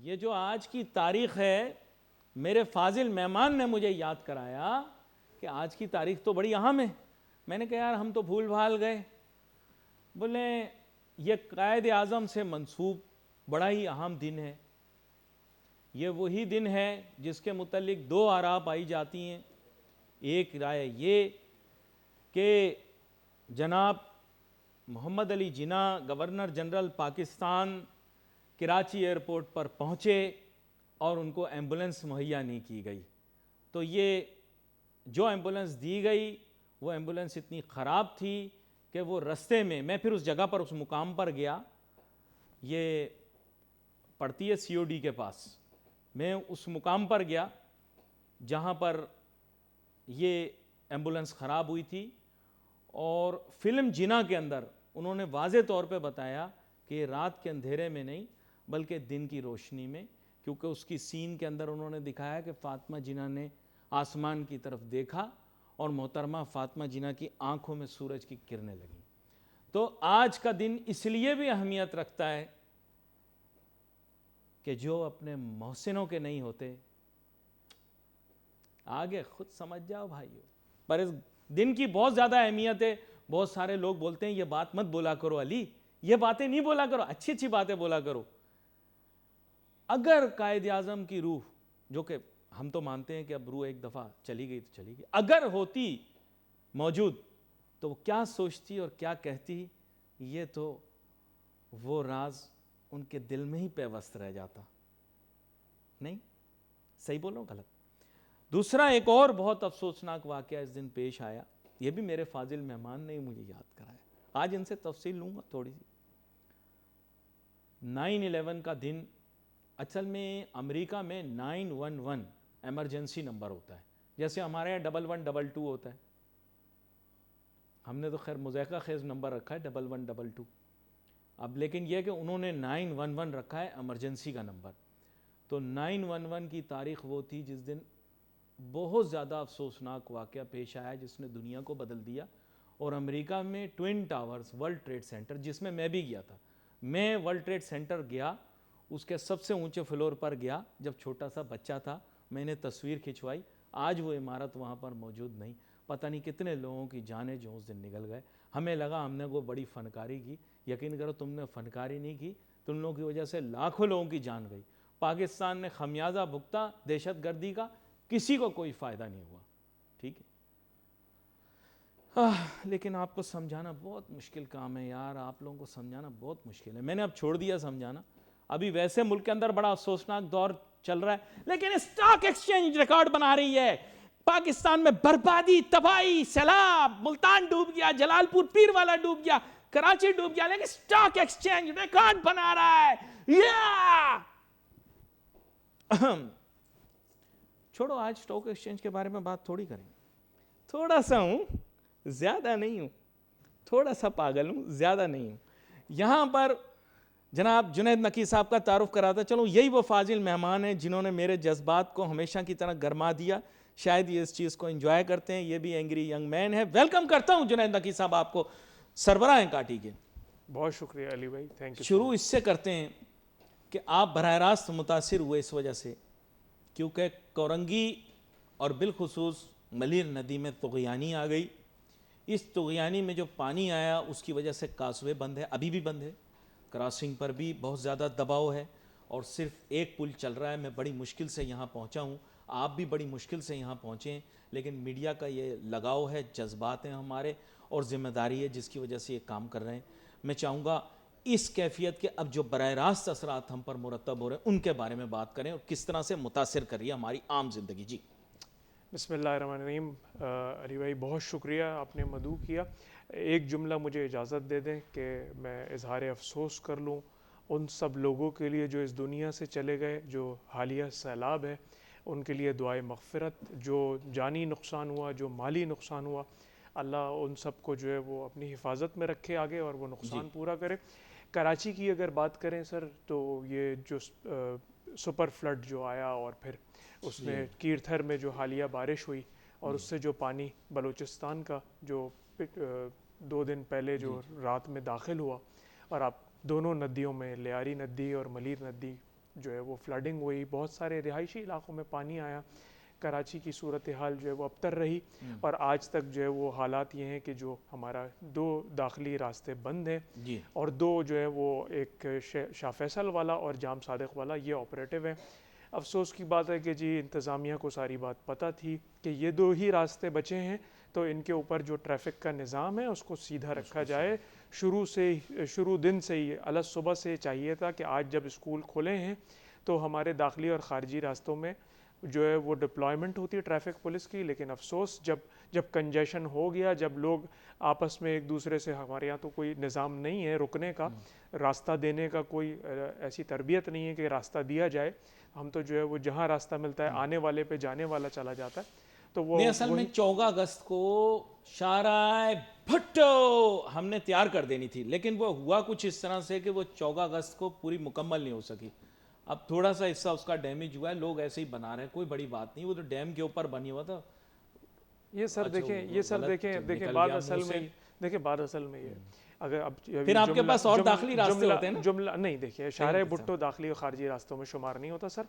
یہ جو آج کی تاریخ ہے، میرے فاضل مہمان نے مجھے یاد کرایا کہ آج کی تاریخ تو بڑی اہم ہے۔ میں نے کہا یار ہم تو بھول بھال گئے۔ بولے یہ قائد اعظم سے منسوب بڑا ہی اہم دن ہے۔ یہ وہی دن ہے جس کے متعلق دو آراء پائی جاتی ہیں۔ ایک رائے یہ کہ جناب Muhammad Ali Jinnah governor general Pakistan Karachi airport پر پہنچے اور ان کو ایمبولنس مہیا نہیں کی گئی، تو یہ جو ایمبولنس دی گئی وہ ایمبولنس اتنی خراب تھی کہ وہ رستے میں پھر اس جگہ پر اس مقام پر گیا، یہ پڑتی ہے سی او ڈی کے پاس، میں اس مقام پر گیا جہاں پر یہ ایمبولنس خراب ہوئی تھی، اور فلم جناح کے اندر انہوں نے واضح طور پہ بتایا کہ رات کے اندھیرے میں نہیں بلکہ دن کی روشنی میں، کیونکہ اس کی سین کے اندر انہوں نے دکھایا کہ فاطمہ جناح نے آسمان کی طرف دیکھا اور محترمہ فاطمہ جناح کی آنکھوں میں سورج کی کرنیں لگیں۔ تو آج کا دن اس لیے بھی اہمیت رکھتا ہے کہ جو اپنے محسنوں کے نہیں ہوتے، آگے خود سمجھ جاؤ بھائیو، پر اس دن کی بہت زیادہ اہمیت ہے۔ بہت سارے لوگ بولتے ہیں یہ بات مت بولا کرو علی، یہ باتیں نہیں بولا کرو، اچھی اچھی باتیں بولا کرو۔ اگر قائد اعظم کی روح، جو کہ ہم تو مانتے ہیں کہ اب روح ایک دفعہ چلی گئی تو چلی گئی، اگر ہوتی موجود تو وہ کیا سوچتی اور کیا کہتی، یہ تو وہ راز ان کے دل میں ہی پیوست رہ جاتا۔ نہیں صحیح بول رہا ہوں غلط؟ دوسرا ایک اور بہت افسوسناک واقعہ اس دن پیش آیا، یہ بھی میرے فاضل مہمان نے مجھے یاد کرایا، آج ان سے تفصیل لوں گا تھوڑی سی۔ 9/11 کا دن، اصل میں امریکہ میں 911 ایمرجنسی نمبر ہوتا ہے، جیسے ہمارے یہاں 1122 ہوتا ہے، ہم نے تو خیر مضحکہ خیز نمبر رکھا ہے 1122، اب لیکن یہ کہ انہوں نے 911 رکھا ہے ایمرجنسی کا نمبر۔ تو 911 کی تاریخ وہ تھی جس دن بہت زیادہ افسوسناک واقعہ پیش آیا جس نے دنیا کو بدل دیا، اور امریکہ میں twin towers, world trade center, جس میں میں بھی گیا تھا، میں ورلڈ ٹریڈ سینٹر گیا، اس کے سب سے اونچے فلور پر گیا، جب چھوٹا سا بچہ تھا میں نے تصویر کھنچوائی، آج وہ عمارت وہاں پر موجود نہیں، پتہ نہیں کتنے لوگوں کی جانیں جو اس دن نکل گئے۔ ہمیں لگا ہم نے وہ بڑی فنکاری کی، یقین کرو تم نے فنکاری نہیں کی، تم لوگوں کی وجہ سے لاکھوں لوگوں کی جان گئی، پاکستان نے خمیازہ بھگتا دہشت گردی کا، کسی کو کوئی فائدہ نہیں ہوا، ٹھیک ہے۔ لیکن آپ کو سمجھانا بہت مشکل کام ہے یار، آپ لوگوں کو سمجھانا بہت مشکل ہے، میں نے اب چھوڑ دیا سمجھانا، ابھی ویسے ملک کے اندر بڑا افسوسناک دور چل رہا ہے، لیکن اسٹاک ایکسچینج ریکارڈ بنا رہی ہے، پاکستان میں بربادی، تباہی، سیلاب، ملتان ڈوب گیا، جلال پور پیر والا ڈوب گیا، کراچی ڈوب گیا، لیکن اسٹاک ایکسچینج ریکارڈ بنا رہا ہے۔ چھوڑو آج اسٹاک ایکسچینج کے بارے میں بات تھوڑی کریں، تھوڑا سا ہوں، زیادہ نہیں ہوں، تھوڑا سا پاگل ہوں، زیادہ نہیں ہوں۔ یہاں پر جناب جنید نقی صاحب کا تعارف کراتا چلوں، یہی وہ فاضل مہمان ہیں جنہوں نے میرے جذبات کو ہمیشہ کی طرح گرما دیا، شاید یہ اس چیز کو انجوائے کرتے ہیں، یہ بھی اینگری ینگ مین ہے۔ ویلکم کرتا ہوں جنید نقی صاحب آپ کو، سربراہ ہیں کاٹی کے۔ بہت شکریہ علی بھائی، تھینک یو۔ شروع اس سے کرتے ہیں کہ آپ براہ راست متاثر ہوئے اس وجہ سے کیونکہ کورنگی اور بالخصوص ملیر ندی میں طغیانی آ گئی، اس طغیانی میں جو پانی آیا اس کی وجہ سے کاسوے بند ہے، ابھی بھی بند ہے، کراسنگ پر بھی بہت زیادہ دباؤ ہے، اور صرف ایک پل چل رہا ہے، میں بڑی مشکل سے یہاں پہنچا ہوں، آپ بھی بڑی مشکل سے یہاں پہنچے ہیں، لیکن میڈیا کا یہ لگاؤ ہے، جذبات ہیں ہمارے اور ذمہ داری ہے جس کی وجہ سے یہ کام کر رہے ہیں۔ میں چاہوں گا اس کیفیت کے اب جو براہ راست اثرات ہم پر مرتب ہو رہے ہیں ان کے بارے میں بات کریں اور کس طرح سے متاثر کر رہی ہے ہماری عام زندگی۔ جی بسم اللہ الرحمن الرحیم۔ علی بھائی بہت شکریہ، آپ نے مدعو کیا۔ ایک جملہ مجھے اجازت دے دیں کہ میں اظہار افسوس کر لوں ان سب لوگوں کے لیے جو اس دنیا سے چلے گئے، جو حالیہ سیلاب ہے ان کے لیے دعائے مغفرت، جو جانی نقصان ہوا، جو مالی نقصان ہوا، اللہ ان سب کو جو ہے وہ اپنی حفاظت میں رکھے آگے اور وہ نقصان پورا کرے۔ کراچی کی اگر بات کریں سر، تو یہ جو سپر فلڈ جو آیا اور پھر اس میں کیرتھر میں جو حالیہ بارش ہوئی اور اس سے جو پانی بلوچستان کا جو 2 دن پہلے جو رات میں داخل ہوا، اور آپ دونوں ندیوں میں، لیاری ندی اور ملیر ندی جو ہے وہ فلڈنگ ہوئی, بہت سارے رہائشی علاقوں میں پانی آیا, کراچی کی صورتحال جو ہے وہ ابتر رہی, اور آج تک جو ہے وہ حالات یہ ہیں کہ جو ہمارا 2 داخلی راستے بند ہیں, جی اور 2 جو ہے وہ ایک شاہ فیصل والا اور جام صادق والا یہ آپریٹو ہیں. افسوس کی بات ہے کہ جی انتظامیہ کو ساری بات پتہ تھی کہ یہ 2 ہی راستے بچے ہیں, تو ان کے اوپر جو ٹریفک کا نظام ہے اس کو سیدھا رکھا جائے. شروع دن سے ہی الگ صبح سے چاہیے تھا کہ آج جب اسکول کھلے ہیں تو ہمارے داخلی اور خارجی راستوں میں جو ہے وہ ڈپلائمنٹ ہوتی ہے ٹریفک پولیس کی, لیکن افسوس جب کنجیشن ہو گیا, جب لوگ آپس میں ایک دوسرے سے, ہمارے یہاں تو کوئی نظام نہیں ہے رکنے کا, راستہ دینے کا کوئی ایسی تربیت نہیں ہے کہ راستہ دیا جائے, ہم تو جو ہے وہ جہاں راستہ ملتا ہے آنے والے پہ جانے والا چلا جاتا ہے. تو وہ نہیں, اصل میں 14 اگست کو شارع بھٹو ہم نے تیار کر دینی تھی, لیکن وہ ہوا کچھ اس طرح سے کہ وہ 14 اگست کو پوری مکمل نہیں ہو سکی. اب تھوڑا سا حصہ اس کا ڈیمیج ہوا ہے, لوگ ایسے ہی بنا رہے ہیں, کوئی بڑی بات نہیں, وہ تو ڈیم کے اوپر بنی ہوا تھا. یہ سر دیکھیں بات اصل میں یہ اگر اب پھر آپ کے پاس اور داخلی راستے ہوتے ہیں نا, جملہ نہیں, دیکھیے شارع بھٹو داخلی اور خارجی راستوں میں شمار نہیں ہوتا سر,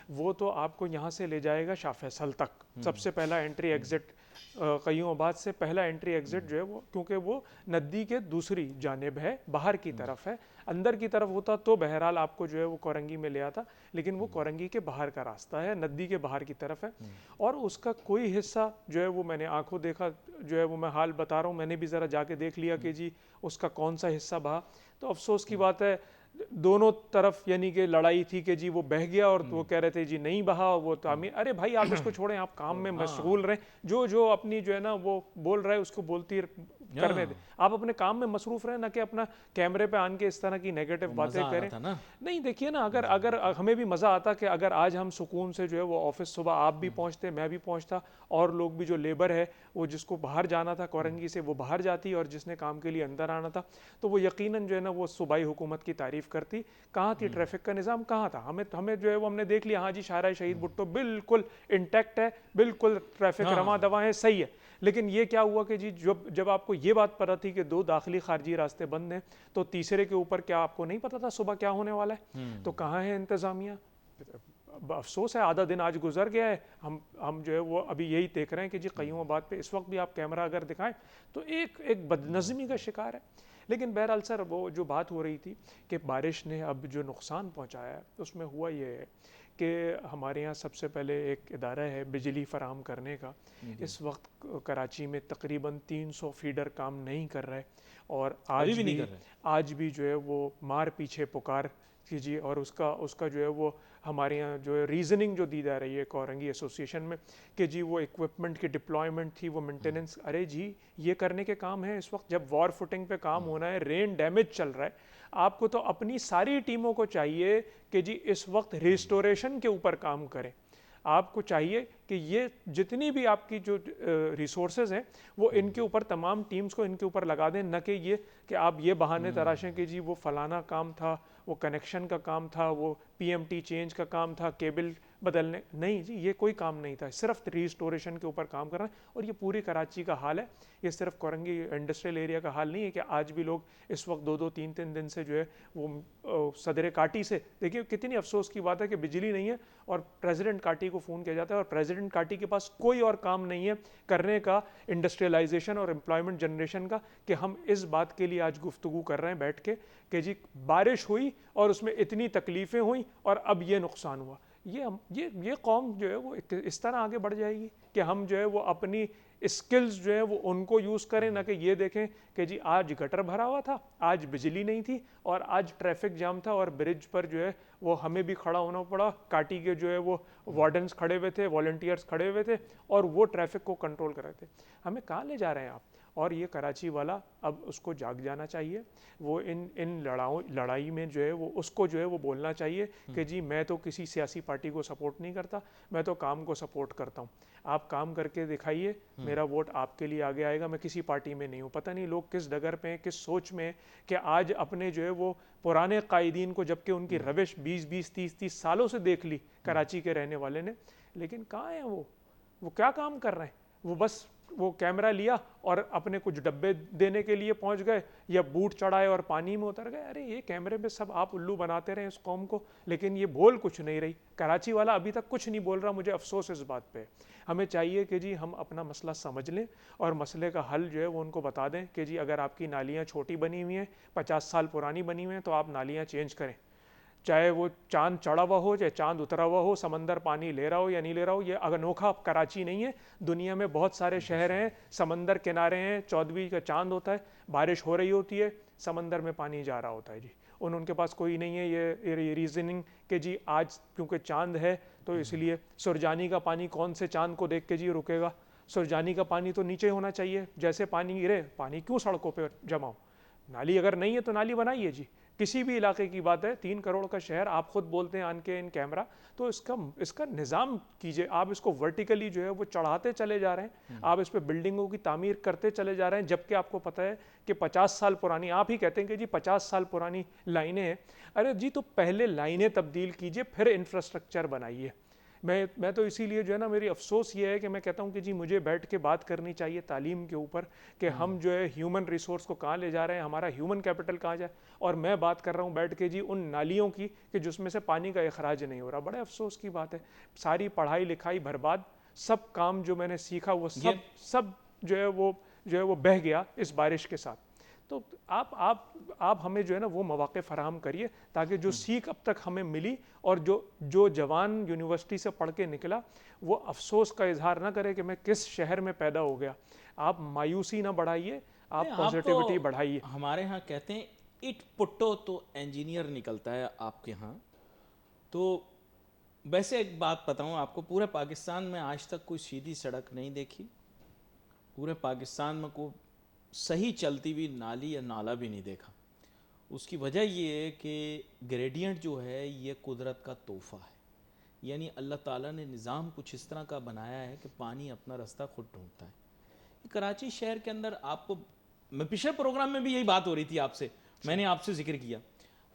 وہ تو آپ کو یہاں سے لے جائے گا شاہ فیصل تک. سب سے پہلا انٹری ایگزٹ قیوم آباد سے پہلا انٹری ایگزٹ جو ہے وہ, کیونکہ وہ ندی کے دوسری جانب ہے, باہر کی طرف ہے, اندر کی طرف ہوتا تو بہرحال آپ کو جو ہے وہ کورنگی میں لے آتا, لیکن وہ کورنگی کے باہر کا راستہ ہے, ندی کے باہر کی طرف ہے, اور اس کا کوئی حصہ جو ہے وہ میں نے آنکھوں دیکھا, جو ہے وہ میں حال بتا رہا ہوں, میں نے بھی ذرا جا کے دیکھ لیا کہ جی اس کا کون سا حصہ بہا. تو افسوس کی بات ہے دونوں طرف یعنی کہ لڑائی تھی کہ جی وہ بہہ گیا, اور وہ کہہ رہے تھے جی نہیں بہا, وہ تعمیر, ارے بھائی آپ اس کو چھوڑیں, آپ کام میں مشغول رہیں, جو اپنی جو ہے نا وہ بول رہا ہے اس کو بولتی کرنے دیں, آپ اپنے کام میں مصروف رہیں, نہ کہ اپنا کیمرے پہ آن کے اس طرح کی نیگیٹو باتیں کریں. نہیں دیکھیے نا, اگر ہمیں بھی مزہ آتا کہ اگر آج ہم سکون سے جو ہے وہ آفس صبح آپ بھی پہنچتے, میں بھی پہنچتا, اور لوگ بھی جو لیبر ہے وہ جس کو باہر جانا تھا کورنگی سے وہ باہر جاتی, اور جس نے کام کے لیے اندر آنا تھا تو وہ یقیناً جو ہے نا وہ صوبائی حکومت کی تعریف کرتی. کہاں تھی ٹریفک کا نظام, کہاں تھا؟ ہمیں جو ہے وہ ہم نے دیکھ لیا, ہاں جی شارع شہید بھٹو بالکل انٹیکٹ ہے, بالکل ٹریفک رواں دواں ہے, صحیح ہے, لیکن یہ کیا ہوا کہ جی جب آپ کو یہ بات پتہ تھی کہ 2 داخلی خارجی راستے بند ہیں, تو تیسرے کے اوپر کیا آپ کو نہیں پتا تھا صبح کیا ہونے والا ہے؟ تو کہاں ہے انتظامیہ؟ افسوس ہے آدھا دن آج گزر گیا ہے, ہم جو ہے وہ ابھی یہی دیکھ رہے ہیں کہ جی قیوم آباد پہ اس وقت بھی آپ کیمرہ اگر دکھائیں تو ایک بدنظمی کا شکار ہے. لیکن بہرحال سر وہ جو بات ہو رہی تھی کہ بارش نے اب جو نقصان پہنچایا ہے, اس میں ہوا یہ ہے کہ ہمارے یہاں سب سے پہلے ایک ادارہ ہے بجلی فراہم کرنے کا, اس وقت کراچی میں تقریباً 300 فیڈر کام نہیں کر رہے, اور آج بھی جو ہے وہ مار پیچھے پکار کیجیے, اور اس کا جو ہے وہ ہمارے یہاں جو ہے ریزننگ جو دی جا رہی ہے کورنگی ایسوسیشن میں کہ جی وہ ایکوپمنٹ کی ڈپلائمنٹ تھی, وہ مینٹیننس, ارے جی یہ کرنے کے کام ہیں اس وقت جب وار فوٹنگ پہ کام ہونا ہے, رین ڈیمیج چل رہا ہے, آپ کو تو اپنی ساری ٹیموں کو چاہیے کہ جی اس وقت ریسٹوریشن کے اوپر کام کریں. آپ کو چاہیے کہ یہ جتنی بھی آپ کی جو ریسورسز ہیں وہ ان کے اوپر تمام ٹیمز کو ان کے اوپر لگا دیں, نہ کہ یہ کہ آپ یہ بہانے تراشیں کہ جی وہ فلانا کام تھا, وہ کنیکشن کا کام تھا, وہ پی ایم ٹی چینج کا کام تھا, کیبل بدلنے, نہیں جی یہ کوئی کام نہیں تھا, صرف ریسٹوریشن کے اوپر کام کرنا. اور یہ پوری کراچی کا حال ہے, یہ صرف کورنگی انڈسٹریل ایریا کا حال نہیں ہے کہ آج بھی لوگ اس وقت 2-3 دن سے جو ہے وہ صدر کاٹی سے, دیکھیے کتنی افسوس کی بات ہے کہ بجلی نہیں ہے اور پریزیڈنٹ کاٹی کو فون کیا جاتا ہے, اور پریزیڈنٹ کاٹی کے پاس کوئی اور کام نہیں ہے کرنے کا انڈسٹریلائزیشن اور امپلائمنٹ جنریشن کا, کہ ہم اس بات کے لیے آج گفتگو کر رہے ہیں بیٹھ کے کہ جی بارش ہوئی اور اس میں اتنی تکلیفیں ہوئیں اور اب یہ نقصان ہوا. یہ قوم جو ہے وہ اس طرح آگے بڑھ جائے گی کہ ہم جو ہے وہ اپنی اسکلز جو ہے وہ ان کو یوز کریں, نہ کہ یہ دیکھیں کہ جی آج گٹر بھرا ہوا تھا, آج بجلی نہیں تھی, اور آج ٹریفک جام تھا, اور برج پر جو ہے وہ ہمیں بھی کھڑا ہونا پڑا, کاٹی کے جو ہے وہ وارڈنز کھڑے ہوئے تھے, والنٹیئرز کھڑے ہوئے تھے, اور وہ ٹریفک کو کنٹرول کر رہے تھے. ہمیں کہاں لے جا رہے ہیں آپ؟ اور یہ کراچی والا اب اس کو جاگ جانا چاہیے, وہ ان لڑائی میں جو ہے وہ اس کو جو ہے وہ بولنا چاہیے کہ جی میں تو کسی سیاسی پارٹی کو سپورٹ نہیں کرتا, میں تو کام کو سپورٹ کرتا ہوں, آپ کام کر کے دکھائیے, میرا ووٹ آپ کے لیے آگے آئے گا, میں کسی پارٹی میں نہیں ہوں. پتہ نہیں لوگ کس ڈگر پہ ہیں, کس سوچ میں کہ آج اپنے جو ہے وہ پرانے قائدین کو, جبکہ ان کی روش 20-30 سالوں سے دیکھ لی کراچی کے رہنے والے نے, لیکن کہاں ہیں وہ کیا کام کر رہے ہیں, وہ بس وہ کیمرہ لیا اور اپنے کچھ ڈبے دینے کے لیے پہنچ گئے یا بوٹ چڑھائے اور پانی میں اتر گئے. ارے یہ کیمرے میں سب آپ الو بناتے رہے اس قوم کو, لیکن یہ بول کچھ نہیں رہی. کراچی والا ابھی تک کچھ نہیں بول رہا. مجھے افسوس اس بات پہ. ہمیں چاہیے کہ جی ہم اپنا مسئلہ سمجھ لیں اور مسئلے کا حل جو ہے وہ ان کو بتا دیں کہ جی اگر آپ کی نالیاں چھوٹی بنی ہوئی ہیں, 50 سال پرانی بنی ہوئی ہیں, تو آپ نالیاں چینج کریں. چاہے وہ چاند چڑھا ہوا ہو چاہے چاند اترا ہوا ہو, سمندر پانی لے رہا ہو یا نہیں لے رہا ہو. یہ انوکھا کراچی نہیں ہے, دنیا میں بہت سارے شہر ہیں سمندر کنارے ہیں, 14ویں کا چاند ہوتا ہے, بارش ہو رہی ہوتی ہے, سمندر میں پانی جا رہا ہوتا ہے. جی ان کے پاس کوئی نہیں ہے یہ ریزننگ کہ جی آج کیونکہ چاند ہے تو اس لیے. سرجانی کا پانی کون سے چاند کو دیکھ کے جی رکے گا؟ سرجانی کا پانی تو نیچے ہونا چاہیے, جیسے پانی گرے. پانی کیوں سڑکوں پہ جمع ہو؟ نالی اگر نہیں ہے تو نالی بنائیے. جی کسی بھی علاقے کی بات ہے, 3 کروڑ کا شہر, آپ خود بولتے ہیں آن کے ان کیمرہ, تو اس کا نظام کیجئے. آپ اس کو ورٹیکلی جو ہے وہ چڑھاتے چلے جا رہے ہیں, آپ اس پہ بلڈنگوں کی تعمیر کرتے چلے جا رہے ہیں, جبکہ آپ کو پتہ ہے کہ 50 سال پرانی, آپ ہی کہتے ہیں کہ جی 50 سال پرانی لائنیں ہیں. ارے جی تو پہلے لائنیں تبدیل کیجئے پھر انفراسٹرکچر بنائیے. میں تو اسی لیے جو ہے نا, میری افسوس یہ ہے کہ میں کہتا ہوں کہ جی مجھے بیٹھ کے بات کرنی چاہیے تعلیم کے اوپر کہ ہم جو ہے ہیومن ریسورس کو کہاں لے جا رہے ہیں, ہمارا ہیومن کیپٹل کہاں جائے. اور میں بات کر رہا ہوں بیٹھ کے جی ان نالیوں کی کہ جس میں سے پانی کا اخراج نہیں ہو رہا. بڑے افسوس کی بات ہے. ساری پڑھائی لکھائی برباد, سب کام جو میں نے سیکھا وہ سب جو ہے وہ بہہ گیا اس بارش کے ساتھ. تو آپ ہمیں جو ہے نا وہ مواقع فراہم کریے تاکہ جو سیکھ اب تک ہمیں ملی اور جو جوان یونیورسٹی سے پڑھ کے نکلا وہ افسوس کا اظہار نہ کرے کہ میں کس شہر میں پیدا ہو گیا. آپ مایوسی نہ بڑھائیے, آپ پازیٹیوٹی بڑھائیے. ہمارے ہاں کہتے ہیں اٹ پٹو تو انجینئر نکلتا ہے آپ کے ہاں. تو ویسے ایک بات بتاؤں آپ کو, پورے پاکستان میں آج تک کوئی سیدھی سڑک نہیں دیکھی. پورے پاکستان میں کوئی صحیح چلتی ہوئی نالی یا نالا بھی نہیں دیکھا. اس کی وجہ یہ ہے کہ گریڈینٹ جو ہے یہ قدرت کا تحفہ ہے. یعنی اللہ تعالیٰ نے نظام کچھ اس طرح کا بنایا ہے کہ پانی اپنا رستہ خود ڈھونڈتا ہے. کراچی شہر کے اندر آپ کو, میں پچھلے پروگرام میں بھی یہی بات ہو رہی تھی آپ سے, میں نے آپ سے ذکر کیا.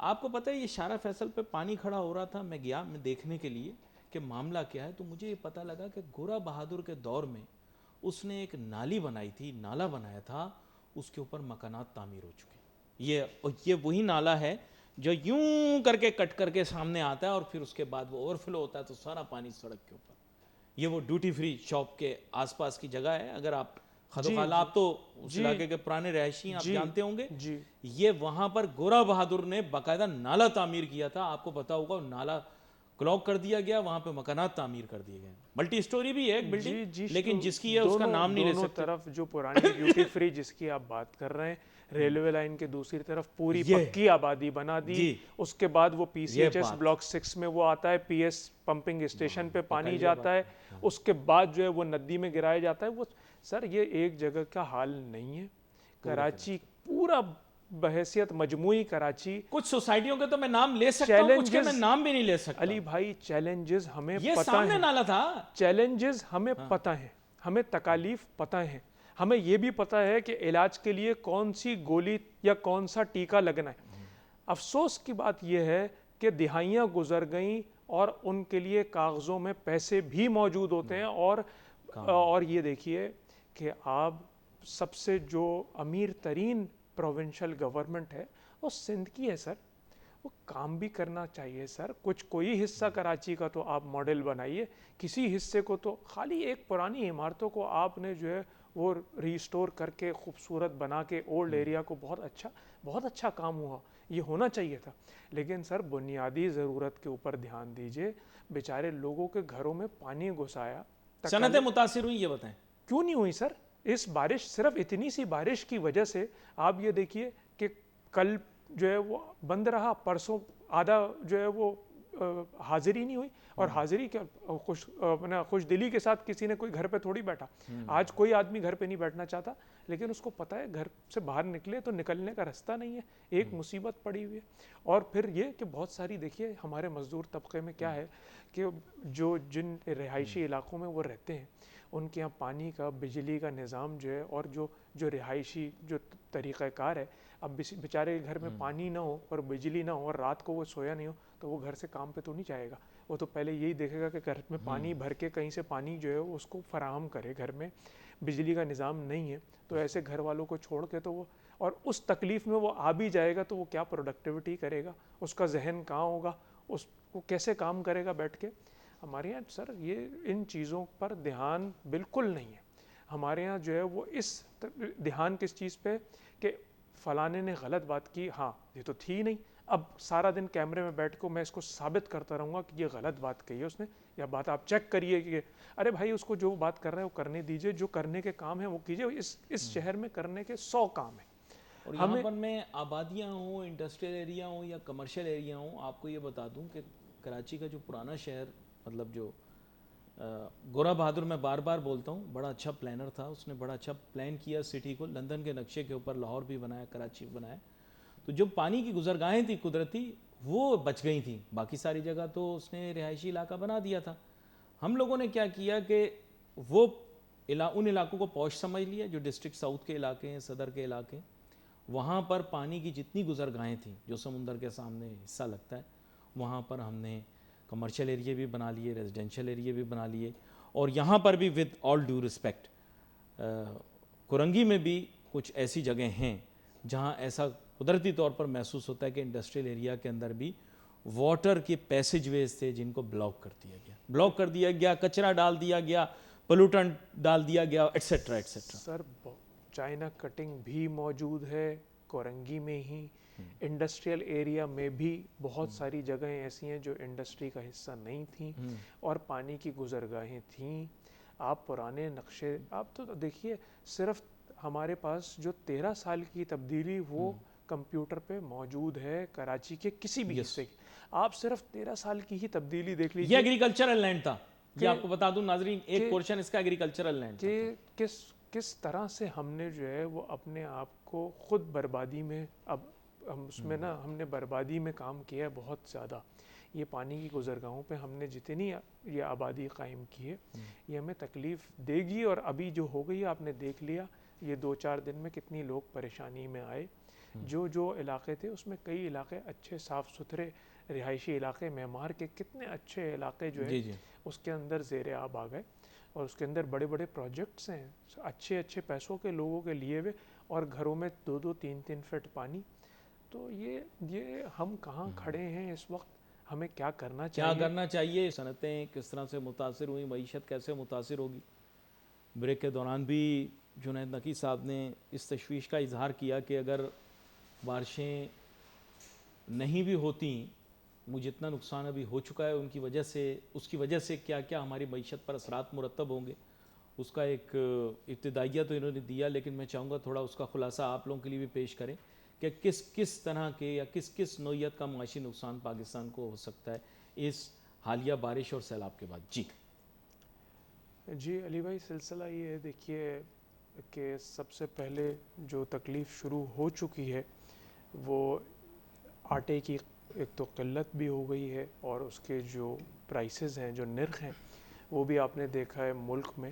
آپ کو پتہ ہے یہ شارع فیصل پہ پانی کھڑا ہو رہا تھا, میں گیا میں دیکھنے کے لیے کہ معاملہ کیا ہے. تو مجھے یہ پتہ لگا کہ گورا بہادر کے دور میں اس نے ایک نالی بنائی تھی, نالا بنایا تھا, اس کے اوپر مکانات تعمیر ہو چکے. یہ وہی نالا ہے جو یوں کر کے کٹ کر کے سامنے آتا ہے اور پھر اس کے بعد وہ اوور فلو ہوتا ہے تو سارا پانی سڑک کے اوپر. یہ وہ ڈیوٹی فری شاپ کے آس پاس کی جگہ ہے. اگر آپ خدوخالہ, آپ تو اس علاقے کے پرانے رہائشی ہیں, آپ جانتے ہوں گے. یہ وہاں پر گورا بہادر نے باقاعدہ نالا تعمیر کیا تھا. آپ کو پتا ہوگا نالا کلاک کر دیا گیا, وہاں پہ مکانات تعمیر کر دیے گئے. ملٹی اسٹوری بھی ہے ایک بلڈنگ, لیکن جس کی ہے اس کا نام نہیں لے سکتے. دونوں طرف جو پرانی ڈیوٹی فری جس کی آپ بات کر رہے ہیں, ریلوے لائن کے دوسری طرف پوری پکی آبادی بنا دی. اس کے بعد وہ پی سی ایچ ایس بلاک 6 میں وہ آتا ہے, پی ایس پمپنگ اسٹیشن پہ پانی جاتا ہے. اس کے بعد جو ہے وہ ندی میں گرایا جاتا ہے. وہ سر یہ ایک جگہ کا حال نہیں ہے. کراچی پورا بحیثیت مجموعی کراچی, کچھ سوسائٹیوں کے تو میں نام لے سکتا ہوں, کچھ کے میں نام بھی نہیں لے سکتا. علی بھائی چیلنجز ہمیں یہ پتہ سامنے ہیں, نالا تھا, چیلنجز ہمیں پتہ ہیں, ہمیں تکالیف پتہ ہیں, ہمیں یہ بھی پتہ ہے کہ علاج کے لیے کون سی گولی یا کون سا ٹیکہ لگنا ہے. افسوس کی بات یہ ہے کہ دہائیاں گزر گئیں اور ان کے لیے کاغذوں میں پیسے بھی موجود ہوتے ہیں. اور یہ دیکھیے کہ آپ سب سے جو امیر ترین پروونشل گورنمنٹ ہے وہ سندھ کی ہے سر. وہ کام بھی کرنا چاہیے سر. کوئی حصہ کراچی کا تو آپ ماڈل بنائیے, کسی حصے کو تو خالی ایک پرانی عمارتوں کو آپ نے جو ہے وہ ریسٹور کر کے خوبصورت بنا کے اولڈ ایریا کو بہت اچھا کام ہوا, یہ ہونا چاہیے تھا. لیکن سر بنیادی ضرورت کے اوپر دھیان دیجئے. بیچارے لوگوں کے گھروں میں پانی گھسایا. صنعتیں متاثر ہوئی, یہ بتائیں کیوں نہیں ہوئی سر؟ اس بارش, صرف اتنی سی بارش کی وجہ سے آپ یہ دیکھیے کہ کل جو ہے وہ بند رہا, پرسوں آدھا جو ہے وہ حاضری نہیں ہوئی. اور حاضری کیا, خوش دلی کے ساتھ کسی نے کوئی گھر پہ تھوڑی بیٹھا. آج کوئی آدمی گھر پہ نہیں بیٹھنا چاہتا, لیکن اس کو پتہ ہے گھر سے باہر نکلے تو نکلنے کا رستہ نہیں ہے, ایک مصیبت پڑی ہوئی ہے. اور پھر یہ کہ بہت ساری دیکھیے ہمارے مزدور طبقے میں کیا ہے کہ جن رہائشی علاقوں میں وہ رہتے ہیں ان کے یہاں پانی کا, بجلی کا نظام جو ہے, اور جو رہائشی جو طریقہ کار ہے, اب بیچارے گھر میں پانی نہ ہو اور بجلی نہ ہو اور رات کو وہ سویا نہیں ہو تو وہ گھر سے کام پہ تو نہیں جائے گا. وہ تو پہلے یہی دیکھے گا کہ گھر میں پانی بھر کے کہیں سے پانی جو ہے اس کو فراہم کرے گھر میں. بجلی کا نظام نہیں ہے، تو ایسے گھر والوں کو چھوڑ کے تو وہ، اور اس تکلیف میں وہ آ بھی جائے گا تو وہ کیا پروڈکٹیوٹی کرے گا، اس کا ذہن کہاں ہوگا، اس کو کیسے کام کرے گا بیٹھ کے. ہمارے یہاں سر یہ ان چیزوں پر دھیان بالکل نہیں ہے. ہمارے یہاں جو ہے وہ اس دھیان کس چیز پہ کہ فلانے نے غلط بات کی، ہاں یہ تو تھی نہیں، اب سارا دن کیمرے میں بیٹھ کے میں اس کو ثابت کرتا رہوں گا کہ یہ غلط بات کہی ہے اس نے، یا بات آپ چیک کریے کہ ارے بھائی اس کو جو بات کر رہے ہیں وہ کرنے دیجئے، جو کرنے کے کام ہیں وہ کیجئے. اس شہر میں کرنے کے 100 کام ہیں. اور یہاں پر میں آبادیاں ہوں، انڈسٹریل ایریا ہوں یا کمرشل ایریا ہوں، آپ کو یہ بتا دوں کہ کراچی کا جو پرانا شہر، مطلب جو گورا بہادر، میں بار بار بولتا ہوں، بڑا اچھا پلانر تھا، اس نے بڑا اچھا پلان کیا سٹی کو، لندن کے نقشے کے اوپر لاہور بھی بنایا، کراچی بھی بنایا. تو جو پانی کی گزرگاہیں تھیں قدرتی، وہ بچ گئی تھیں، باقی ساری جگہ تو اس نے رہائشی علاقہ بنا دیا تھا. ہم لوگوں نے کیا کیا کہ وہ ان علاقوں کو پوش سمجھ لیا جو ڈسٹرکٹ ساؤتھ کے علاقے ہیں، صدر کے علاقے، وہاں پر پانی کی جتنی گزرگاہیں تھیں جو سمندر کے سامنے حصہ لگتا ہے، وہاں پر ہم نے کمرشل ایریے بھی بنا لیے، ریزیڈینشل ایریے بھی بنا لیے. اور یہاں پر بھی with all due respect Korangi میں بھی کچھ ایسی جگہیں ہیں جہاں ایسا قدرتی طور پر محسوس ہوتا ہے کہ انڈسٹریل ایریا کے اندر بھی واٹر کے پیسج ویز تھے جن کو بلاک کر دیا گیا، کچرا ڈال دیا گیا، پولوٹنٹ ڈال دیا گیا، ایٹسیٹرا ایٹسیٹرا. سر چائنا کٹنگ بھی موجود ہے کورنگی میں ہی. انڈسٹریل ایریا میں بھی بہت ساری جگہیں ایسی ہیں جو انڈسٹری کا حصہ نہیں تھیں اور پانی کی گزرگاہیں تھیں. آپ پرانے نقشے آپ تو دیکھیے، صرف ہمارے پاس جو 13 سال کی تبدیلی وہ کمپیوٹر پہ موجود ہے کراچی کے کسی بھی حصے کی. آپ صرف 13 سال کی ہی تبدیلی دیکھ لیجیے. یہ ایگریکلچرل لینڈ تھا، یہ آپ کو بتا دوں ناظرین، ایک پورشن اس کا ایگریکلچرل لینڈ تھا. کہ کس طرح سے ہم نے جو ہے وہ اپنے آپ کو خود بربادی میں، اب ہم اس میں نا ہم نے بربادی میں کام کیا ہے بہت زیادہ. یہ پانی کی گزرگاہوں پہ ہم نے جتنی یہ آبادی قائم کی ہے یہ ہمیں تکلیف دے گی، اور ابھی جو ہو گئی آپ نے دیکھ لیا یہ 2-4 دن میں کتنی لوگ پریشانی میں آئے. جو علاقے تھے اس میں کئی علاقے اچھے صاف ستھرے رہائشی علاقے، معمار کے کتنے اچھے علاقے جو ہے اس کے اندر زیر آب آ گئے، اور اس کے اندر بڑے بڑے پروجیکٹس ہیں اچھے پیسوں کے لوگوں کے لیے ہوئے، اور گھروں میں 2-2 3-3 فٹ پانی. تو یہ ہم کہاں کھڑے ہیں اس وقت؟ ہمیں کیا کرنا چاہیے؟ صنعتیں کس طرح سے متاثر ہوئی، معیشت کیسے متاثر ہوگی. بریک کے دوران بھی جنید نقی صاحب نے اس تشویش کا اظہار کیا کہ اگر بارشیں نہیں بھی ہوتی، مجھے اتنا نقصان ابھی ہو چکا ہے ان کی وجہ سے، اس کی وجہ سے کیا کیا ہماری معیشت پر اثرات مرتب ہوں گے. اس کا ایک ابتدائیہ تو انہوں نے دیا، لیکن میں چاہوں گا تھوڑا اس کا خلاصہ آپ لوگوں کے لیے بھی پیش کریں کہ کس طرح کے یا کس نوعیت کا معاشی نقصان پاکستان کو ہو سکتا ہے اس حالیہ بارش اور سیلاب کے بعد. جی علی بھائی، سلسلہ یہ ہے دیکھیے کہ سب سے پہلے جو تکلیف شروع ہو چکی ہے وہ آٹے کی ایک تو قلت بھی ہو گئی ہے، اور اس کے جو پرائسز ہیں، جو نرخ ہیں، وہ بھی آپ نے دیکھا ہے ملک میں.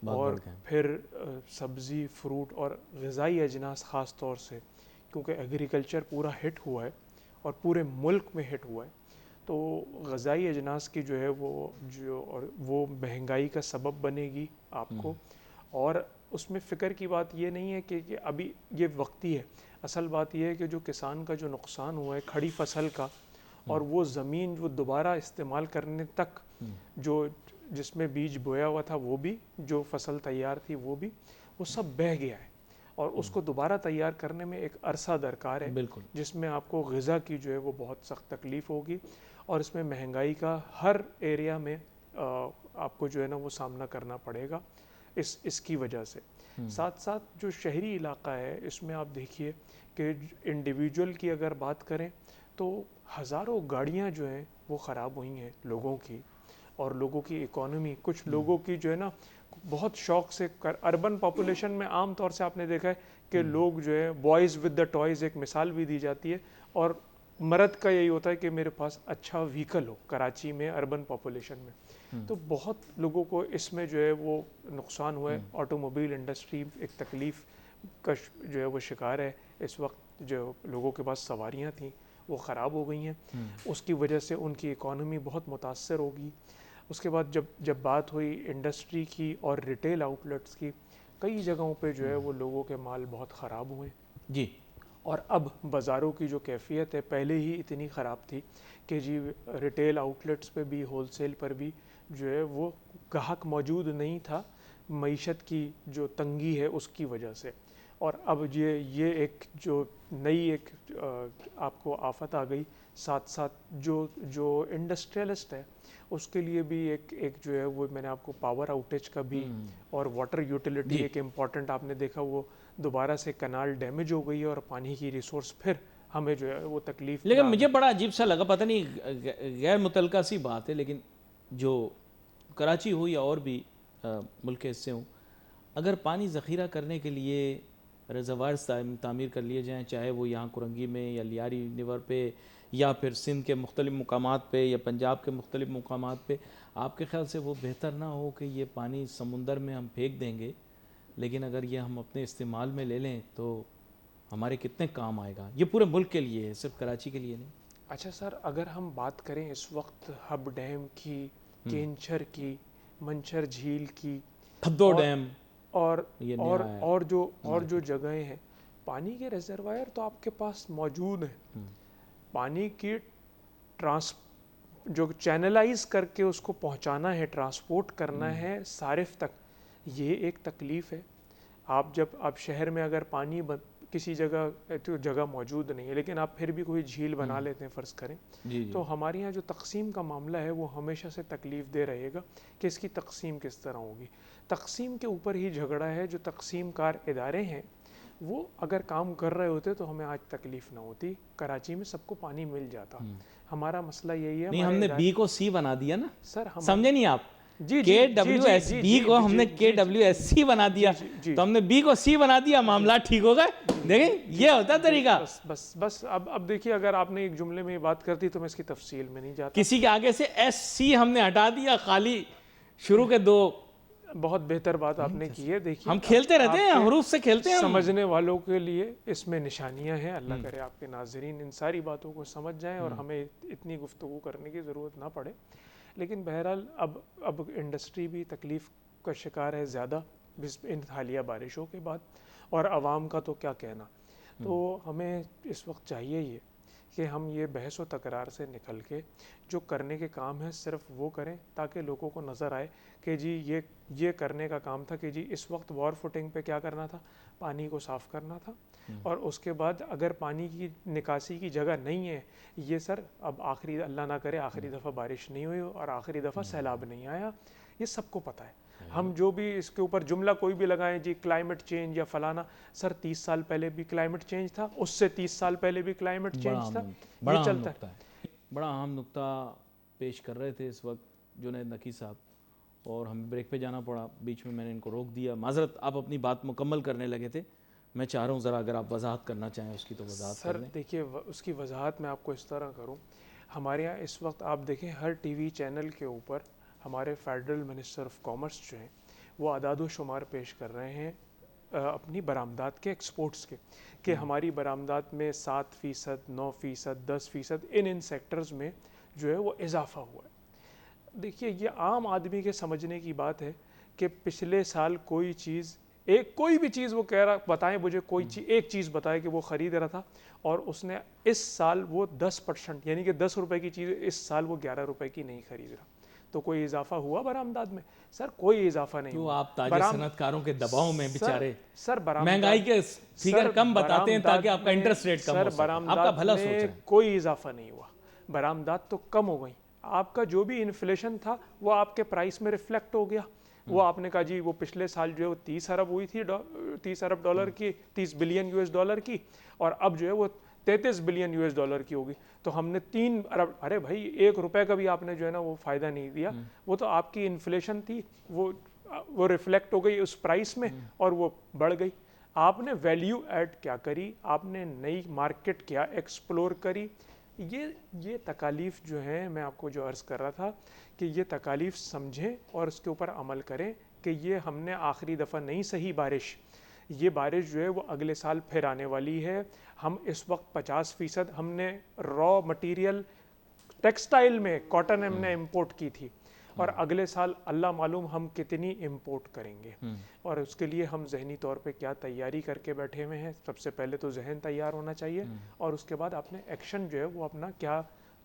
اور پھر سبزی، فروٹ اور غذائی اجناس خاص طور سے، کیونکہ ایگریکلچر پورا ہٹ ہوا ہے اور پورے ملک میں ہٹ ہوا ہے، تو غذائی اجناس کی جو ہے وہ مہنگائی کا سبب بنے گی آپ کو. اور اس میں فکر کی بات یہ نہیں ہے کہ ابھی یہ وقتی ہے، اصل بات یہ ہے کہ جو کسان کا جو نقصان ہوا ہے کھڑی فصل کا، اور وہ زمین وہ دوبارہ استعمال کرنے تک جس میں بیج بویا ہوا تھا وہ بھی، جو فصل تیار تھی وہ بھی، وہ سب بہہ گیا ہے، اور اس کو دوبارہ تیار کرنے میں ایک عرصہ درکار ہے، جس میں آپ کو غذا کی جو ہے وہ بہت سخت تکلیف ہوگی، اور اس میں مہنگائی کا ہر ایریا میں آپ کو جو ہے نا وہ سامنا کرنا پڑے گا اس کی وجہ سے. ساتھ ساتھ جو شہری علاقہ ہے اس میں آپ دیکھیے کہ انڈیویجول کی اگر بات کریں تو ہزاروں گاڑیاں جو ہیں وہ خراب ہوئی ہیں لوگوں کی، اور لوگوں کی اکانومی، کچھ لوگوں کی جو ہے نا بہت شوق سے اربن پاپولیشن میں عام طور سے آپ نے دیکھا ہے کہ لوگ جو ہے بوائز ود دا ٹوائز ایک مثال بھی دی جاتی ہے، اور مرد کا یہی ہوتا ہے کہ میرے پاس اچھا وہیکل ہو کراچی میں اربن پاپولیشن میں. تو بہت لوگوں کو اس میں جو ہے وہ نقصان ہوا ہے. آٹو موبائل انڈسٹری ایک تکلیف کا جو ہے وہ شکار ہے اس وقت. جو لوگوں کے پاس سواریاں تھیں وہ خراب ہو گئی ہیں، اس کی وجہ سے ان کی اکانومی بہت متاثر ہوگی. اس کے بعد جب بات ہوئی انڈسٹری کی اور ریٹیل آؤٹ لیٹس کی، کئی جگہوں پہ جو ہے وہ لوگوں کے مال بہت خراب ہوئے جی. اور اب بازاروں کی جو کیفیت ہے پہلے ہی اتنی خراب تھی کہ جی ریٹیل آؤٹلیٹس پہ بھی ہول سیل پر بھی جو ہے وہ گاہک موجود نہیں تھا معیشت کی جو تنگی ہے اس کی وجہ سے. اور اب یہ ایک جو نئی ایک آپ کو آفت آ گئی ساتھ ساتھ جو انڈسٹریلسٹ ہے اس کے لیے بھی ایک جو ہے وہ میں نے آپ کو پاور آؤٹیج کا بھی اور واٹر یوٹیلیٹی ایک امپورٹنٹ آپ نے دیکھا وہ دوبارہ سے کنال ڈیمیج ہو گئی ہے اور پانی کی ریسورس پھر ہمیں جو ہے وہ تکلیف. لیکن مجھے بڑا عجیب سا لگا, پتہ نہیں غیر متعلقہ سی بات ہے, لیکن جو کراچی ہو یا اور بھی ملک کے حصے ہوں, اگر پانی ذخیرہ کرنے کے لیے ریزروائرز تعمیر کر لیے جائیں, چاہے وہ یہاں کرنگی میں یا لیاری نیور پہ یا پھر سندھ کے مختلف مقامات پہ یا پنجاب کے مختلف مقامات پہ, آپ کے خیال سے وہ بہتر نہ ہو کہ یہ پانی سمندر میں ہم پھینک دیں گے, لیکن اگر یہ ہم اپنے استعمال میں لے لیں تو ہمارے کتنے کام آئے گا؟ یہ پورے ملک کے لیے ہے, صرف کراچی کے لیے نہیں. اچھا سر, اگر ہم بات کریں اس وقت ہب ڈیم کی, کینچر کی, منچر جھیل کی, تھدو ڈیم اور جو جگہیں ہیں, پانی کے ریزروائر تو آپ کے پاس موجود ہیں. پانی کی جو چینلائز کر کے اس کو پہنچانا ہے, ٹرانسپورٹ کرنا ہے صارف تک, یہ ایک تکلیف ہے. آپ شہر میں اگر پانی کسی جگہ موجود نہیں ہے لیکن آپ پھر بھی کوئی جھیل بنا لیتے ہیں فرض کریں, تو ہمارے یہاں جو تقسیم کا معاملہ ہے وہ ہمیشہ سے تکلیف دہ رہے گا کہ اس کی تقسیم کس طرح ہوگی. تقسیم کے اوپر ہی جھگڑا ہے. جو تقسیم کار ادارے ہیں وہ اگر کام کر رہے ہوتے تو ہمیں آج تکلیف نہ ہوتی, کراچی میں سب کو پانی مل جاتا. ہمارا مسئلہ یہی ہے, نہیں ہم نے بی کو سی بنا دیا نا سر, سمجھے نہیں آپ, KWSB کو ہم نے KWSC بنا دیا, تو ہم نے بی کو سی بنا دیا, معاملات ٹھیک ہو گئے. دیکھیں یہ ہوتا طریقہ. بس اب دیکھیے, اگر آپ نے ایک جملے میں بات کرتی تو میں اس کی تفصیل میں نہیں جاتا. کسی کے آگے سے SC ہم نے ہٹا دیا, خالی شروع کے دو. بہت بہتر بات آپ نے کی ہے. دیکھیے ہم کھیلتے رہتے ہیں, حروف سے کھیلتے ہیں. سمجھنے والوں کے لیے اس میں نشانیاں ہیں. اللہ کرے آپ کے ناظرین ان ساری باتوں کو سمجھ جائیں اور ہمیں اتنی گفتگو کرنے کی ضرورت نہ پڑے. لیکن بہرحال اب انڈسٹری بھی تکلیف کا شکار ہے زیادہ ان حالیہ بارشوں کے بعد, اور عوام کا تو کیا کہنا. تو ہمیں اس وقت چاہیے یہ کہ ہم یہ بحث و تکرار سے نکل کے جو کرنے کے کام ہیں صرف وہ کریں تاکہ لوگوں کو نظر آئے کہ جی یہ کرنے کا کام تھا کہ جی اس وقت وار فوٹنگ پہ کیا کرنا تھا, پانی کو صاف کرنا تھا. اور اس کے بعد اگر پانی کی نکاسی کی جگہ نہیں ہے, یہ سر اب اللہ نہ کرے آخری دفعہ بارش نہیں ہوئی اور آخری دفعہ سیلاب نہیں آیا, یہ سب کو پتہ ہے. ہم جو بھی اس کے اوپر جملہ کوئی بھی لگائیں جی کلائمیٹ چینج یا فلانا, سر 30 سال پہلے بھی کلائمیٹ چینج تھا, اس سے 30 سال پہلے بھی کلائمیٹ چینج تھا. یہ چلتا ہے. بڑا اہم نقطہ پیش کر رہے تھے اس وقت جنید نقی صاحب, اور ہمیں بریک پہ جانا پڑا, بیچ میں نے ان کو روک دیا. معذرت, آپ اپنی بات مکمل کرنے لگے تھے. میں چاہ رہا ہوں ذرا اگر آپ وضاحت کرنا چاہیں اس کی تو وضاحت کر دیں. سر دیکھیے, اس کی وضاحت میں آپ کو اس طرح کروں. ہمارے یہاں اس وقت آپ دیکھیں ہر ٹی وی چینل کے اوپر ہمارے فیڈرل منسٹر آف کامرس جو ہیں وہ اعداد و شمار پیش کر رہے ہیں اپنی برآمدات کے, ایکسپورٹس کے, کہ ہماری برآمدات میں 7%, 9%, 10% ان سیکٹرز میں جو ہے وہ اضافہ ہوا ہے. دیکھیے یہ عام آدمی کے سمجھنے کی بات ہے کہ پچھلے سال کوئی بھی چیز وہ کہہ رہا, بتائیں مجھے کوئی ایک چیز بتائے کہ وہ خرید رہا تھا اور اس نے اس سال وہ 10% یعنی کہ 10 روپے کی چیز اس سال وہ 11 روپے کی نہیں خرید رہا. تو کوئی اضافہ ہوا برآمدات میں؟ سر کوئی اضافہ نہیں ہوا. آپ تاجر صنعت کاروں کے دباؤ میں بیچارے سر مہنگائی کے فگر کم بتاتے ہیں تاکہ آپ کا انٹرسٹ ریٹ کم ہو سکے. آپ کا بھلا سوچ رہے ہیں. کوئی اضافہ نہیں ہوا, برآمدات تو کم ہو گئی. آپ کا جو بھی انفلیشن تھا وہ آپ کے پرائس میں ریفلیکٹ ہو گیا. وہ آپ نے کہا جی وہ پچھلے سال جو ہے 30 ارب ہوئی تھی, 30 ارب ڈالر کی, 30 بلین US ڈالر کی, اور اب جو ہے وہ 33 بلین US ڈالر کی ہوگی. تو ہم نے 3 ارب, ارے بھائی 1 روپے کا بھی آپ نے جو ہے نا وہ فائدہ نہیں دیا. وہ تو آپ کی انفلیشن تھی, وہ ریفلیکٹ ہو گئی اس پرائس میں اور وہ بڑھ گئی. آپ نے ویلیو ایڈ کیا کری, آپ نے نئی مارکیٹ کیا ایکسپلور کری. یہ تکالیف جو ہیں, میں آپ کو جو عرض کر رہا تھا کہ یہ تکالیف سمجھیں اور اس کے اوپر عمل کریں کہ یہ ہم نے آخری دفعہ نہیں سہی بارش, یہ بارش جو ہے وہ اگلے سال پھر آنے والی ہے. ہم اس وقت 50% ہم نے را مٹیریل ٹیکسٹائل میں کاٹن ہم نے امپورٹ کی تھی, اور اگلے سال اللہ معلوم ہم کتنی امپورٹ کریں گے، اور اس کے لیے ہم ذہنی طور پہ کیا تیاری کر کے بیٹھے ہوئے ہیں. سب سے پہلے تو ذہن تیار ہونا چاہیے، اور اس کے بعد اپنے ایکشن جو ہے وہ اپنا کیا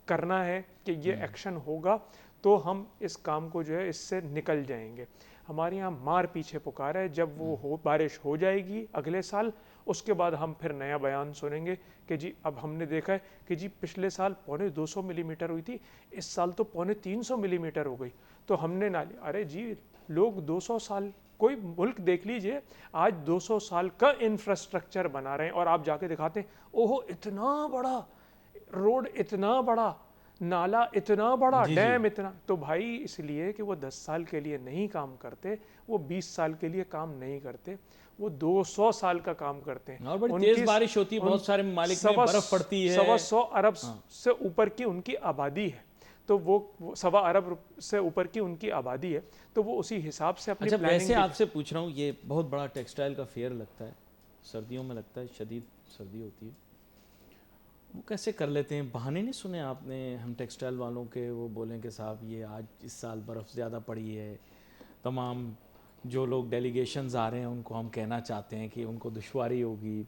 کرنا ہے کہ یہ ایکشن ہوگا تو ہم اس کام کو جو ہے اس سے نکل جائیں گے. ہمارے یہاں مار پیچھے پکارا ہے، جب وہ بارش ہو جائے گی اگلے سال، اس کے بعد ہم پھر نیا بیان سنیں گے کہ جی اب ہم نے دیکھا ہے کہ جی پچھلے سال 250 ملی میٹر ہوئی تھی، اس سال تو 350 ملی میٹر ہو گئی. تو ہم نے نالی، ارے جی لوگ 200 سال، کوئی ملک دیکھ لیجئے آج 200 سال کا انفراسٹرکچر بنا رہے ہیں، اور آپ جا کے دکھاتے ہیں اوہو اتنا بڑا روڈ، اتنا بڑا نالا، اتنا بڑا ڈیم، اتنا. تو بھائی اس لیے کہ وہ 10 سال کے لیے نہیں کام کرتے، وہ 20 سال کے لیے کام نہیں کرتے، وہ 200 سال کا کام کرتے ہیں. اور بڑی تیز بارش ہوتی ہے، بہت سارے ممالک میں برف پڑتی ہے. 100 ارب سے اوپر کی ان کی آبادی ہے، تو وہ 1.25 ارب سے اوپر کی ان کی آبادی ہے، تو وہ اسی حساب سے اپنی پلاننگ. ویسے آپ سے پوچھ رہا ہوں، یہ بہت بڑا ٹیکسٹائل کا فیئر لگتا ہے، سردیوں میں لگتا ہے، شدید سردی ہوتی ہے، وہ کیسے کر لیتے ہیں؟ بہانے نہیں سنے آپ نے ہم ٹیکسٹائل والوں کے، وہ بولیں کہ صاحب یہ آج اس سال برف زیادہ پڑی ہے، تمام جو لوگ ڈیلیگیشنز آ رہے ہیں ان کو ہم کہنا چاہتے ہیں کہ ان کو دشواری ہوگی.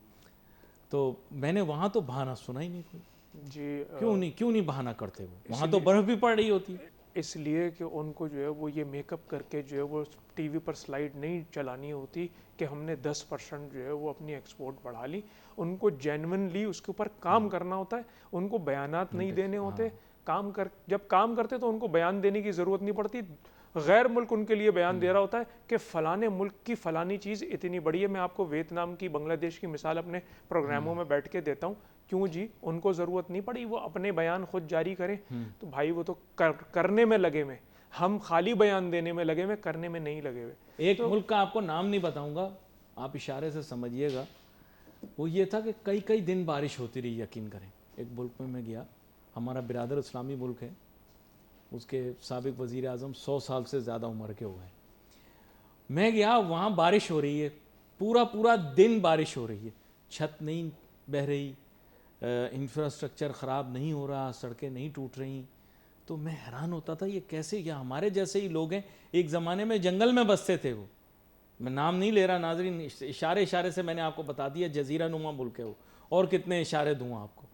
تو میں نے وہاں تو بہانہ سنا ہی نہیں کوئی. جی کیوں نہیں بہانہ کرتے وہ؟ وہاں تو برف بھی پڑ رہی ہوتی. اس لیے کہ ان کو جو ہے وہ یہ میک اپ کر کے جو ہے وہ ٹی وی پر سلائیڈ نہیں چلانی ہوتی کہ ہم نے 10% جو ہے وہ اپنی ایکسپورٹ بڑھا لی. ان کو جینونلی اس کے اوپر کام کرنا ہوتا ہے، ان کو بیانات نہیں دینے ہوتے. جب کام کرتے تو ان کو بیان دینے کی ضرورت نہیں پڑتی. غیر ملک ان کے لیے بیان دے رہا ہوتا ہے کہ فلانے ملک کی فلانی چیز اتنی بڑی ہے. میں آپ کو ویتنام کی، بنگلہ دیش کی مثال اپنے پروگراموں میں بیٹھ کے دیتا ہوں. کیوں جی؟ ان کو ضرورت نہیں پڑی، وہ اپنے بیان خود جاری کریں. تو بھائی وہ تو کرنے میں لگے ہوئے، ہم خالی بیان دینے میں لگے ہوئے، کرنے میں نہیں لگے ہوئے. ایک ملک کا آپ کو نام نہیں بتاؤں گا، آپ اشارے سے سمجھیے گا. وہ یہ تھا کہ کئی دن بارش ہوتی رہی، یقین کریں. ایک ملک میں گیا، ہمارا برادر اسلامی ملک ہے، اس کے سابق وزیر اعظم 100 سال سے زیادہ عمر کے ہوئے ہیں. میں گیا، وہاں بارش ہو رہی ہے، پورا دن بارش ہو رہی ہے، چھت نہیں بہہ رہی، انفراسٹرکچر خراب نہیں ہو رہا، سڑکیں نہیں ٹوٹ رہی. تو میں حیران ہوتا تھا یہ کیسے؟ یہ ہمارے جیسے ہی لوگ ہیں. ایک زمانے میں جنگل میں بستے تھے وہ، میں نام نہیں لے رہا ناظرین، اشارے سے میں نے آپ کو بتا دیا جزیرہ نما ملک ہے وہ. اور کتنے اشارے دوں آپ کو؟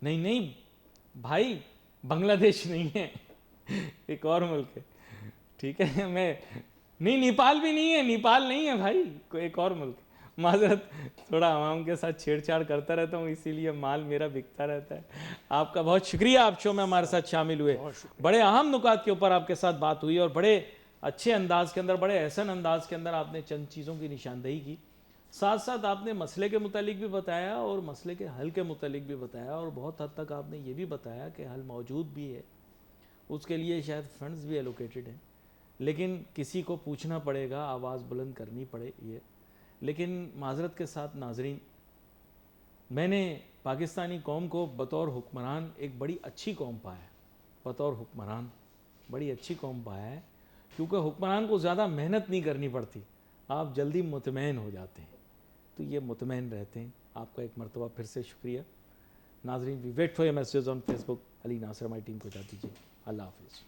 نہیں بھائی، بنگلہ دیش نہیں ہے، ایک اور ملک ہے، ٹھیک ہے. میں نہیں، نیپال بھی نہیں ہے، نیپال نہیں ہے بھائی، کوئی ایک اور ملک ہے. معذرت، تھوڑا عوام کے ساتھ چھیڑ چھاڑ کرتا رہتا ہوں، اسی لیے مال میرا بکتا رہتا ہے. آپ کا بہت شکریہ، آپ شو میں ہمارے ساتھ شامل ہوئے. بڑے اہم نکات کے اوپر آپ کے ساتھ بات ہوئی، اور بڑے اچھے انداز کے اندر، بڑے احسن انداز کے اندر آپ نے چند چیزوں کی نشاندہی کی. ساتھ ساتھ آپ نے مسئلے کے متعلق بھی بتایا اور مسئلے کے حل کے متعلق بھی بتایا، اور بہت حد تک آپ نے یہ بھی بتایا کہ حل موجود بھی ہے، اس کے لیے شاید فنڈز بھی ایلوکیٹڈ ہیں، لیکن کسی کو پوچھنا پڑے گا، آواز بلند کرنی پڑے گی. لیکن معذرت کے ساتھ ناظرین، میں نے پاکستانی قوم کو بطور حکمران ایک بڑی اچھی قوم پایا ہے. بطور حکمران بڑی اچھی قوم پایا ہے، کیونکہ حکمران کو زیادہ محنت نہیں کرنی پڑتی، آپ جلدی مطمئن ہو جاتے ہیں. تو یہ مطمئن رہتے ہیں. آپ کا ایک مرتبہ پھر سے شکریہ. ناظرین، we wait for your messages on Facebook. Ali Nasir ہماری ٹیم کو اجازت دیجیے. اللہ حافظ.